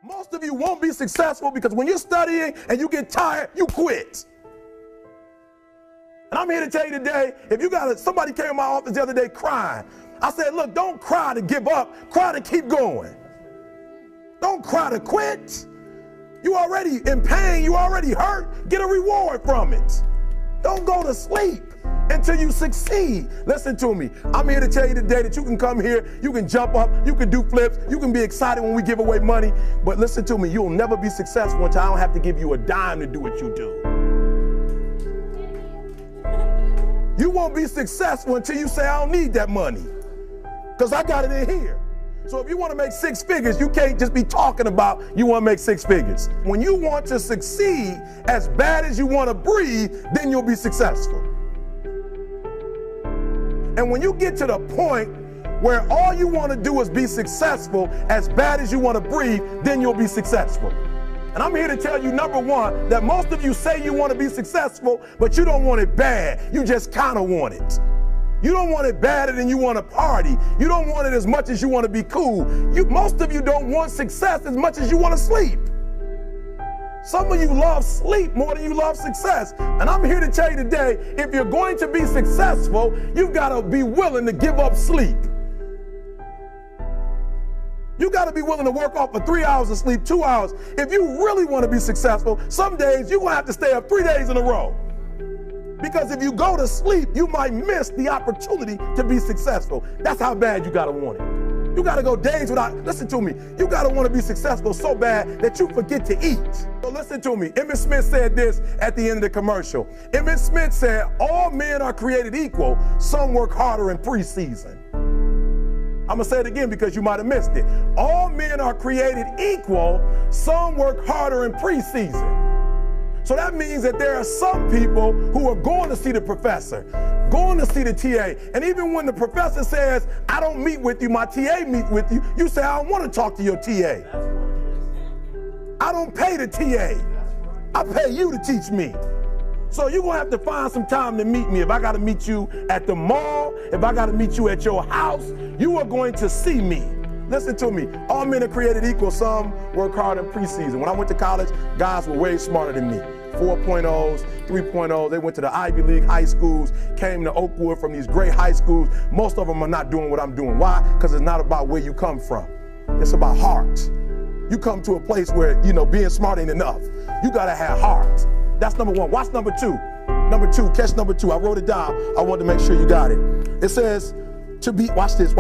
Most of you won't be successful because when you're studying and you get tired, you quit. And I'm here to tell you today, if you got somebody came in my office the other day crying. I said, look, don't cry to give up, cry to keep going. Don't cry to quit. You already in pain, you already hurt, get a reward from it. Don't go to sleep until you succeed. Listen to me. I'm here to tell you today that you can come here, you can jump up, you can do flips, you can be excited when we give away money. But listen to me, you'll never be successful until I don't have to give you a dime to do what you do. You won't be successful until you say, I don't need that money, because I got it in here. So if you want to make six figures, you can't just be talking about you want to make six figures. When you want to succeed as bad as you want to breathe, then you'll be successful. And when you get to the point where all you want to do is be successful as bad as you want to breathe, then you'll be successful. And I'm here to tell you, number one, that most of you say you want to be successful, but you don't want it bad. You just kind of want it. You don't want it badder than you want to party. You don't want it as much as you want to be cool. Most of you don't want success as much as you want to sleep. Some of you love sleep more than you love success. And I'm here to tell you today, if you're going to be successful, you've got to be willing to give up sleep. You got to be willing to work off for 3 hours of sleep, 2 hours. If you really want to be successful, some days you're going to have to stay up 3 days in a row. Because if you go to sleep, you might miss the opportunity to be successful. That's how bad you got to want it. You got to go days without, listen to me, you got to want to be successful so bad that you forget to eat. So listen to me. Emmett Smith said this at the end of the commercial. Emmett Smith said, all men are created equal. Some work harder in preseason. I'm going to say it again because you might have missed it. All men are created equal. Some work harder in preseason. So that means that there are some people who are going to see the professor, going to see the TA. And even when the professor says, I don't meet with you, my TA meets with you, you say, I don't want to talk to your TA. I don't pay the TA. I pay you to teach me. So you're going to have to find some time to meet me. If I got to meet you at the mall, if I got to meet you at your house, you are going to see me. Listen to me. All men are created equal. Some work hard in preseason. When I went to college, guys were way smarter than me. 4.0s, 3.0s. They went to the Ivy League high schools, came to Oakwood from these great high schools. Most of them are not doing what I'm doing. Why? Because it's not about where you come from. It's about heart. You come to a place where, being smart ain't enough. You got to have heart. That's number one. Watch number two. Number two, catch number two. I wrote it down. I wanted to make sure you got it. It says to be, watch this.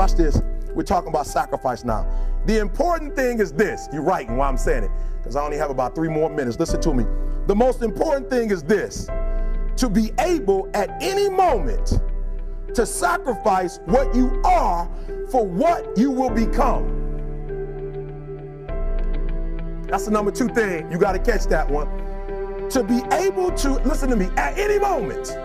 We're talking about sacrifice now. The important thing is this. You're writing while I'm saying it, because I only have about 3 more minutes. Listen to me. The most important thing is this: to be able at any moment to sacrifice what you are for what you will become. That's the number 2 thing. You got to catch that one. To be able to, listen to me, at any moment.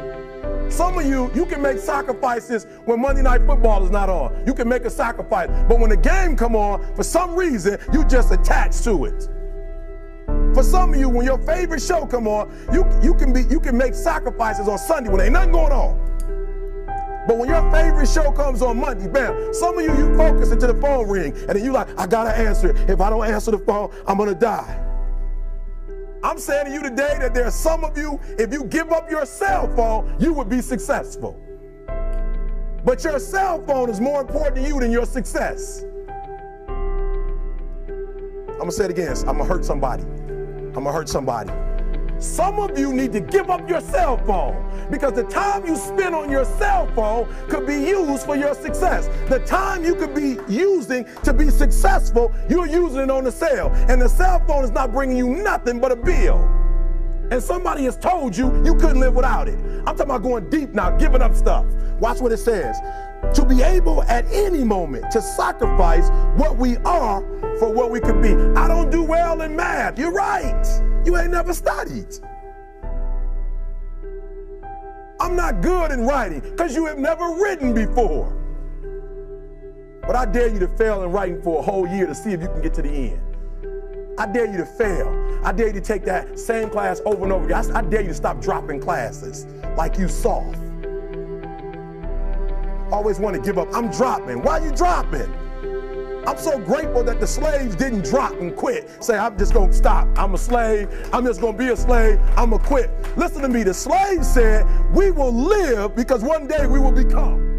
Some of you can make sacrifices when Monday Night Football is not on. You can make a sacrifice. But when the game come on, for some reason, you just attach to it. For some of you, when your favorite show come on, you can make sacrifices on Sunday when ain't nothing going on. But when your favorite show comes on Monday, bam, some of you focus until the phone ring, and then you like, I gotta answer it. If I don't answer the phone, I'm gonna die. I'm saying to you today that there are some of you, if you give up your cell phone, you would be successful. But your cell phone is more important to you than your success. I'm gonna say it again. I'm gonna hurt somebody. Some of you need to give up your cell phone, because the time you spend on your cell phone could be used for your success. The time you could be using to be successful, you're using it on the cell. And the cell phone is not bringing you nothing but a bill. And somebody has told you you couldn't live without it. I'm talking about going deep now, giving up stuff. Watch what it says. To be able at any moment to sacrifice what we are for what we could be. I don't do well in math. You're right. You ain't never studied. I'm not good in writing because you have never written before. But I dare you to fail in writing for a whole year to see if you can get to the end. I dare you to fail. I dare you to take that same class over and over again. I dare you to stop dropping classes like you soft. Always want to give up. I'm dropping. Why are you dropping? I'm so grateful that the slaves didn't drop and quit. Say, I'm just going to stop. I'm a slave. I'm just going to be a slave. I'm going to quit. Listen to me. The slaves said, we will live because one day we will become.